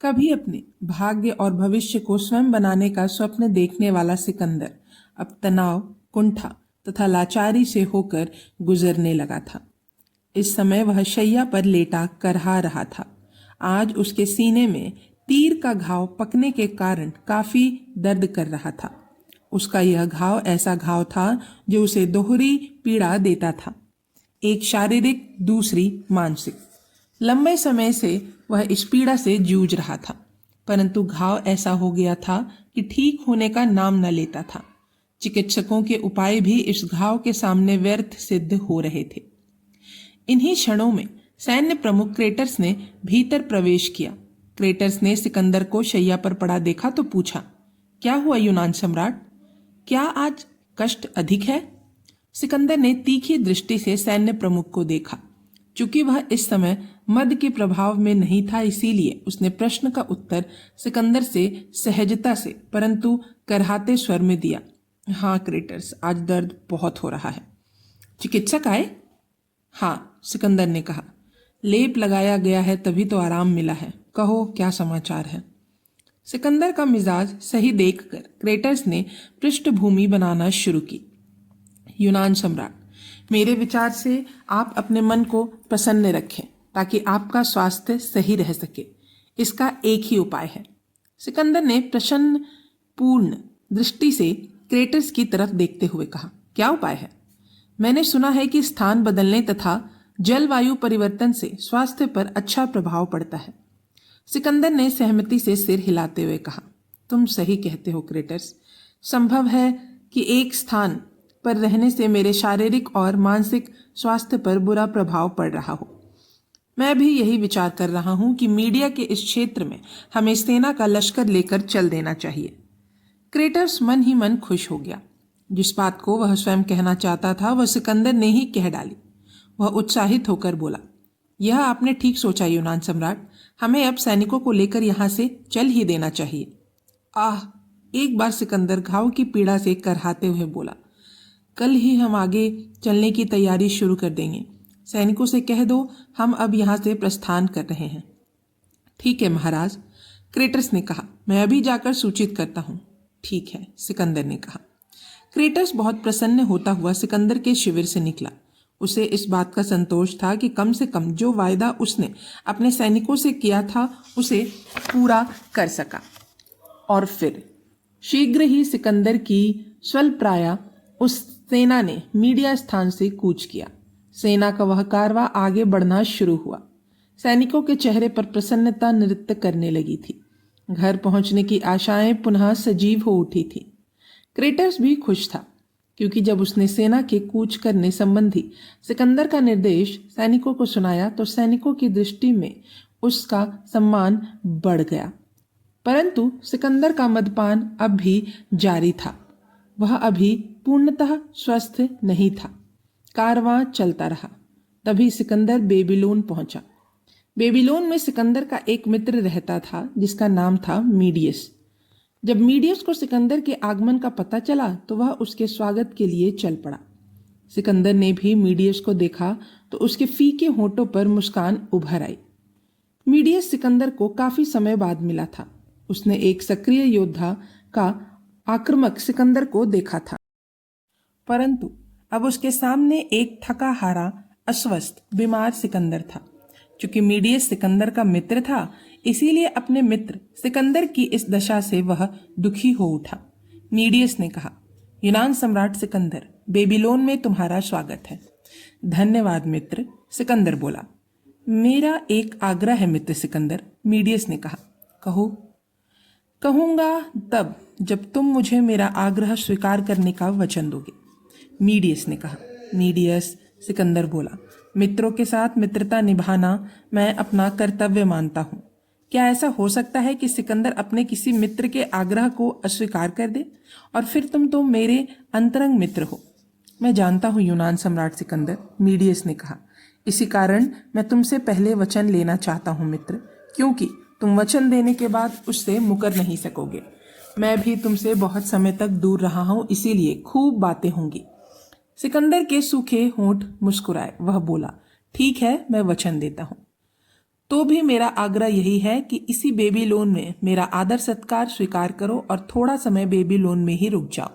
कभी अपने भाग्य और भविष्य को स्वयं बनाने का स्वप्न देखने वाला सिकंदर अब तनाव, कुंठा तथा लाचारी से होकर गुजरने लगा था। इस समय वह शैया पर लेटा करहा रहा था। आज उसके सीने में तीर का घाव पकने के कारण काफी दर्द कर रहा था। उसका यह घाव ऐसा घाव था जो उसे दोहरी पीड़ा देता था, एक शारीरिक, दूसरी मानसिक। लंबे समय से वह इस पीड़ा से जूझ रहा था, परंतु घाव ऐसा हो गया था कि ठीक होने का नाम न लेता था। चिकित्सकों के उपाय भी इस घाव के सामने व्यर्थ सिद्ध हो रहे थे। इन्हीं क्षणों में सैन्य प्रमुख क्रेटस ने भीतर प्रवेश किया। क्रेटस ने सिकंदर को शैया पर पड़ा देखा तो पूछा, क्या हुआ यूनान सम्राट? क्या आज कष्ट अधिक है? सिकंदर ने तीखी दृष्टि से सैन्य प्रमुख को देखा। चूंकि वह इस समय मद के प्रभाव में नहीं था, इसीलिए उसने प्रश्न का उत्तर सिकंदर से सहजता से परंतु करहाते स्वर में दिया। हाँ क्रेटस, आज दर्द बहुत हो रहा है। चिकित्सक आए? हाँ, सिकंदर ने कहा। लेप लगाया गया है तभी तो आराम मिला है। कहो क्या समाचार है? सिकंदर का मिजाज सही देखकर क्रेटस ने पृष्ठभूमि बनाना शुरू की। यूनान सम्राट, मेरे विचार से आप अपने मन को प्रसन्न रखें ताकि आपका स्वास्थ्य सही रह सके। इसका एक ही उपाय है। सिकंदर ने प्रसन्न पूर्ण दृष्टि से क्रेटस की तरफ देखते हुए कहा, क्या उपाय है? मैंने सुना है कि स्थान बदलने तथा जलवायु परिवर्तन से स्वास्थ्य पर अच्छा प्रभाव पड़ता है। सिकंदर ने सहमति से सिर हिलाते हुए कहा, तुम सही कहते हो क्रेटस। संभव है कि एक स्थान पर रहने से मेरे शारीरिक और मानसिक स्वास्थ्य पर बुरा प्रभाव पड़ रहा हो। मैं भी यही विचार कर रहा हूं कि मीडिया के इस क्षेत्र में हमें सेना का लश्कर लेकर चल देना चाहिए। क्रेटस मन ही मन खुश हो गया। जिस बात को वह स्वयं कहना चाहता था वह सिकंदर ने ही कह डाली। वह उत्साहित होकर बोला, यह आपने ठीक सोचा यूनान सम्राट। हमें अब सैनिकों को लेकर यहाँ से चल ही देना चाहिए। आह! एक बार सिकंदर घाव की पीड़ा से करहाते हुए बोला, कल ही हम आगे चलने की तैयारी शुरू कर देंगे। सैनिकों से कह दो हम अब यहाँ से प्रस्थान कर रहे हैं। ठीक है महाराज, क्रेटस ने कहा। मैं अभी जाकर सूचित करता हूँ। ठीक है, सिकंदर ने कहा। क्रेटस बहुत प्रसन्न होता हुआ सिकंदर के शिविर से निकला। उसे इस बात का संतोष था कि कम से कम जो वायदा उसने अपने सैनिकों से किया था उसे पूरा कर सका। और फिर शीघ्र ही सिकंदर की स्वल्पराया उस सेना ने मीडिया स्थान से कूच किया। सेना का वह कारवां आगे बढ़ना शुरू हुआ। सैनिकों के चेहरे पर प्रसन्नता नृत्य करने लगी थी। घर पहुंचने की आशाएं पुनः सजीव हो उठी थी। क्रेटस भी खुश था, क्योंकि जब उसने सेना के कूच करने संबंधी सिकंदर का निर्देश सैनिकों को सुनाया तो सैनिकों की दृष्टि में उसका सम्मान बढ़ गया। परंतु सिकंदर का मदपान अब भी जारी था। वह अभी पूर्णतः स्वस्थ नहीं था। कारवां चलता रहा। तभी सिकंदर बेबीलोन पहुंचा। बेबीलोन में सिकंदर का एक मित्र रहता था जिसका नाम था मीडियस। जब मीडियस को सिकंदर के आगमन का पता चला तो वह उसके स्वागत के लिए चल पड़ा। सिकंदर ने भी मीडियस को देखा तो उसके फीके होठों पर मुस्कान उभर आई। मीडियस सिकंदर को काफी समय बाद मिला था। उसने एक सक्रिय योद्धा का आक्रामक सिकंदर को देखा था, परंतु अब उसके सामने एक थका हारा, अस्वस्थ, बीमार सिकंदर था। चूंकि मीडियस सिकंदर का मित्र था, इसीलिए अपने मित्र सिकंदर की इस दशा से वह दुखी हो उठा। मीडियस ने कहा, यूनान सम्राट सिकंदर, बेबीलोन में तुम्हारा स्वागत है। धन्यवाद मित्र, सिकंदर बोला। मेरा एक आग्रह है मित्र सिकंदर, मीडियस ने कहा। कहो। कहूंगा तब जब तुम मुझे मेरा आग्रह स्वीकार करने का वचन दोगे, मीडियस ने कहा। मीडियस, सिकंदर बोला, मित्रों के साथ मित्रता निभाना मैं अपना कर्तव्य मानता हूँ। क्या ऐसा हो सकता है कि सिकंदर अपने किसी मित्र के आग्रह को अस्वीकार कर दे? और फिर तुम तो मेरे अंतरंग मित्र हो। मैं जानता हूँ यूनान सम्राट सिकंदर, मीडियस ने कहा। इसी कारण मैं तुमसे पहले वचन लेना चाहता हूँ मित्र, क्योंकि तुम वचन देने के बाद उससे मुकर नहीं सकोगे। मैं भी तुमसे बहुत समय तक दूर रहा हूँ, इसीलिए खूब बातें होंगी। सिकंदर के सूखे होंठ मुस्कुराए। वह बोला, ठीक है, मैं वचन देता हूँ। तो भी मेरा आग्रह यही है कि इसी बेबीलोन में मेरा आदर सत्कार स्वीकार करो और थोड़ा समय बेबीलोन में ही रुक जाओ।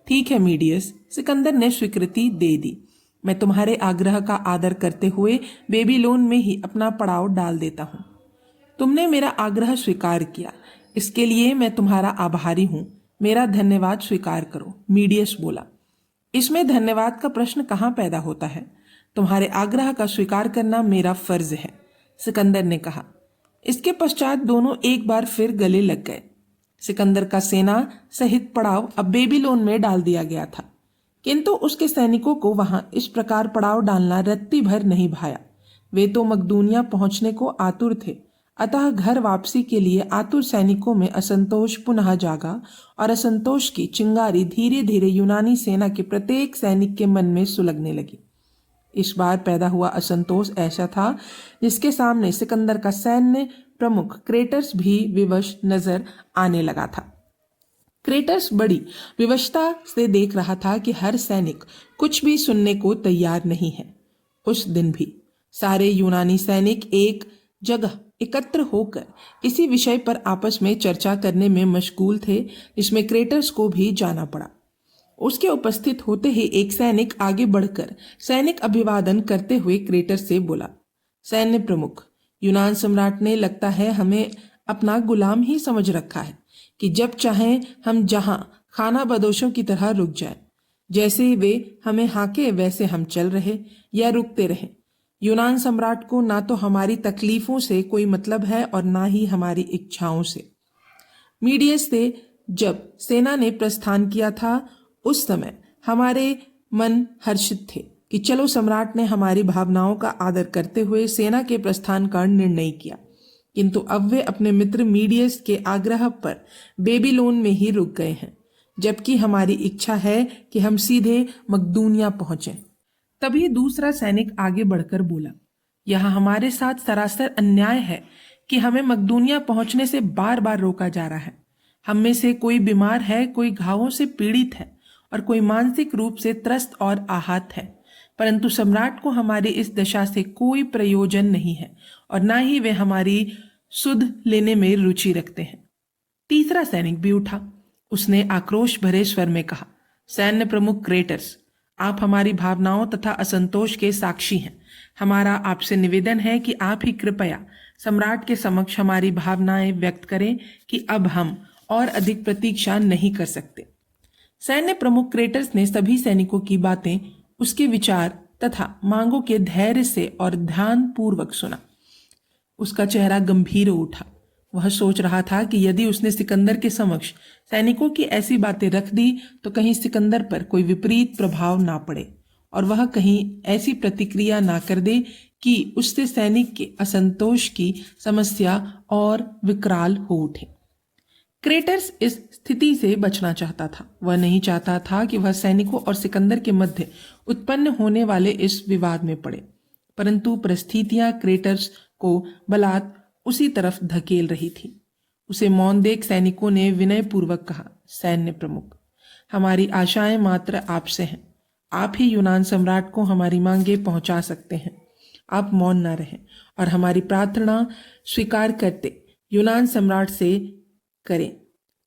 ठीक है मीडियस, सिकंदर ने स्वीकृति दे दी। मैं तुम्हारे आग्रह का आदर करते हुए बेबीलोन में ही अपना पड़ाव डाल देता हूँ। तुमने मेरा आग्रह स्वीकार किया, इसके लिए मैं तुम्हारा आभारी हूँ। मेरा धन्यवाद स्वीकार करो, मीडियस बोला। इसमें धन्यवाद का प्रश्न कहाँ पैदा होता है? तुम्हारे आग्रह का स्वीकार करना मेरा फर्ज है, सिकंदर ने कहा। इसके पश्चात दोनों एक बार फिर गले लग गए। सिकंदर का सेना सहित पड़ाव अब बेबीलोन में डाल दिया गया था, किंतु उसके सैनिकों को वहां इस प्रकार पड़ाव डालना रत्ती भर नहीं भाया। वे तो मकदूनिया पहुंचने को आतुर थे, अतः घर वापसी के लिए आतुर सैनिकों में असंतोष पुनः जागा और असंतोष की चिंगारी धीरे धीरे यूनानी सेना के प्रत्येक सैनिक के मन में सुलगने लगी। इस बार पैदा हुआ असंतोष ऐसा था जिसके सामने सिकंदर का सैन्य प्रमुख क्रेटस भी विवश नजर आने लगा था। क्रेटस बड़ी विवशता से देख रहा था कि हर सैनिक कुछ भी सुनने को तैयार नहीं है। उस दिन भी सारे यूनानी सैनिक एक जगह एकत्र होकर इसी विषय पर आपस में चर्चा करने में मशगूल थे, जिसमें क्रेटस को भी जाना पड़ा। उसके उपस्थित होते ही एक सैनिक आगे बढ़कर सैनिक अभिवादन करते हुए क्रेटस से बोला, सैन्य प्रमुख, यूनान सम्राट ने लगता है हमें अपना गुलाम ही समझ रखा है कि जब चाहें हम जहां खाना बदोशों की तरह रुक जाएं। जैसे वे हमें हाके वैसे हम चल रहे या रुकते रहे। यूनान सम्राट को ना तो हमारी तकलीफों से कोई मतलब है और ना ही हमारी इच्छाओं से। मीडियस से जब सेना ने प्रस्थान किया था उस समय हमारे मन हर्षित थे कि चलो सम्राट ने हमारी भावनाओं का आदर करते हुए सेना के प्रस्थान का निर्णय किया, किंतु अब वे अपने मित्र मीडियस के आग्रह पर बेबीलोन में ही रुक गए हैं, जबकि हमारी इच्छा है कि हम सीधे मकदूनिया पहुंचें। तभी दूसरा सैनिक आगे बढ़कर बोला, यह हमारे साथ सरासर अन्याय है कि हमें मकदूनिया पहुंचने से बार बार रोका जा रहा है। हम में से कोई बीमार है, कोई घावों से पीड़ित है और कोई मानसिक रूप से त्रस्त और आहत है, परंतु सम्राट को हमारी इस दशा से कोई प्रयोजन नहीं है और ना ही वे हमारी सुध लेने में रुचि रखते हैं। तीसरा सैनिक भी उठा। उसने आक्रोश भरे स्वर में कहा, सैन्य प्रमुख क्रेटस, आप हमारी भावनाओं तथा असंतोष के साक्षी हैं। हमारा आपसे निवेदन है कि आप ही कृपया सम्राट के समक्ष हमारी भावनाएं व्यक्त करें कि अब हम और अधिक प्रतीक्षा नहीं कर सकते। सैन्य प्रमुख क्रेटस ने सभी सैनिकों की बातें, उसके विचार तथा मांगों के धैर्य से और ध्यान पूर्वक सुना। उसका चेहरा गंभीर हो उठा। वह सोच रहा था कि यदि उसने सिकंदर के समक्ष सैनिकों की ऐसी बातें रख दी तो कहीं सिकंदर पर कोई विपरीत प्रभाव ना पड़े और वह कहीं ऐसी प्रतिक्रिया ना कर दे कि उससे सैनिक के असंतोष की समस्या और विकराल हो उठे। क्रेटस इस स्थिति से बचना चाहता था। वह नहीं चाहता था कि वह सैनिकों और सिकंदर के मध्य उत्पन्न होने वाले इस विवाद में पड़े, परंतु परिस्थितियां क्रेटस को बलात् उसी तरफ धकेल रही थी। उसे मौन देख सैनिकों ने विनय पूर्वक कहा, सैन्य प्रमुख, हमारी आशाएं मात्र आपसे हैं। आप ही यूनान सम्राट को हमारी मांगे पहुंचा सकते हैं। आप मौन न रहें और हमारी प्रार्थना स्वीकार करते यूनान सम्राट से करें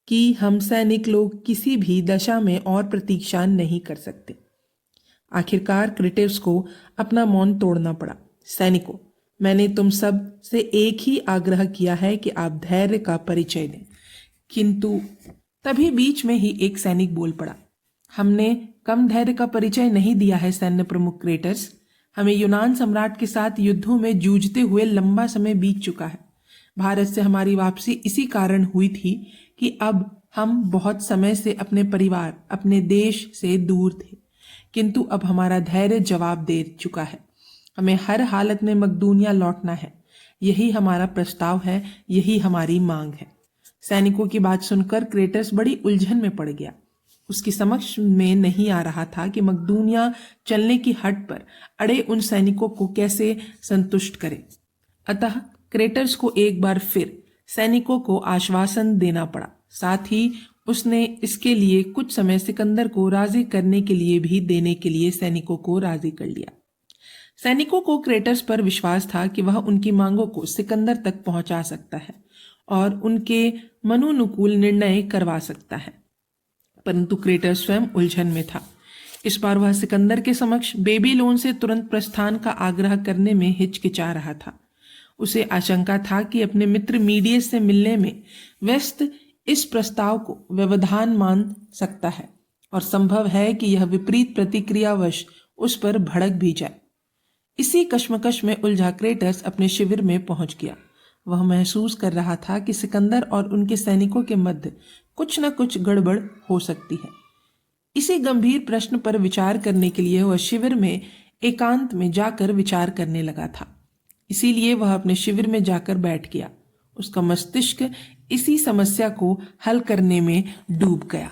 कि हम सैनिक लोग किसी भी दशा में और प्रतीक्षा नहीं कर सकते। आखिरकार क्रेटस को अपना मौन तोड़ना पड़ा। सैनिकों, मैंने तुम सब से एक ही आग्रह किया है कि आप धैर्य का परिचय दें। किंतु तभी बीच में ही एक सैनिक बोल पड़ा, हमने कम धैर्य का परिचय नहीं दिया है सैन्य प्रमुख क्रेटस। हमें यूनान सम्राट के साथ युद्धों में जूझते हुए लंबा समय बीत चुका है। भारत से हमारी वापसी इसी कारण हुई थी कि अब हम बहुत समय से अपने परिवार, अपने देश से दूर थे, किंतु अब हमारा धैर्य जवाब दे चुका है। हमें हर हालत में मकदूनिया लौटना है। यही हमारा प्रस्ताव है, यही हमारी मांग है। सैनिकों की बात सुनकर क्रेटस बड़ी उलझन में पड़ गया। उसकी समझ में नहीं आ रहा था कि मकदूनिया चलने की हट पर अड़े उन सैनिकों को कैसे संतुष्ट करे। अतः क्रेटस को एक बार फिर सैनिकों को आश्वासन देना पड़ा। साथ ही उसने इसके लिए कुछ समय सिकंदर को राजी करने के लिए भी देने के लिए सैनिकों को राजी कर लिया। सैनिकों को क्रेटस पर विश्वास था कि वह उनकी मांगों को सिकंदर तक पहुंचा सकता है और उनके मनोनुकूल निर्णय करवा सकता है, परंतु क्रेटस स्वयं उलझन में था। इस बार वह सिकंदर के समक्ष बेबीलोन से तुरंत प्रस्थान का आग्रह करने में हिचकिचा रहा था। उसे आशंका था कि अपने मित्र मीडियस से मिलने में व्यस्त इस प्रस्ताव को व्यवधान मान सकता है और संभव है कि यह विपरीत प्रतिक्रियावश उस पर भड़क भी जाए। इसी कश्मकश में उलझा क्रेटस अपने शिविर में पहुंच गया। वह महसूस कर रहा था कि सिकंदर और उनके सैनिकों के मध्य कुछ न कुछ गड़बड़ हो सकती है। इसी गंभीर प्रश्न पर विचार करने के लिए वह शिविर में एकांत में जाकर विचार करने लगा था। इसीलिए वह अपने शिविर में जाकर बैठ गया। उसका मस्तिष्क इसी समस्या को हल करने में डूब गया।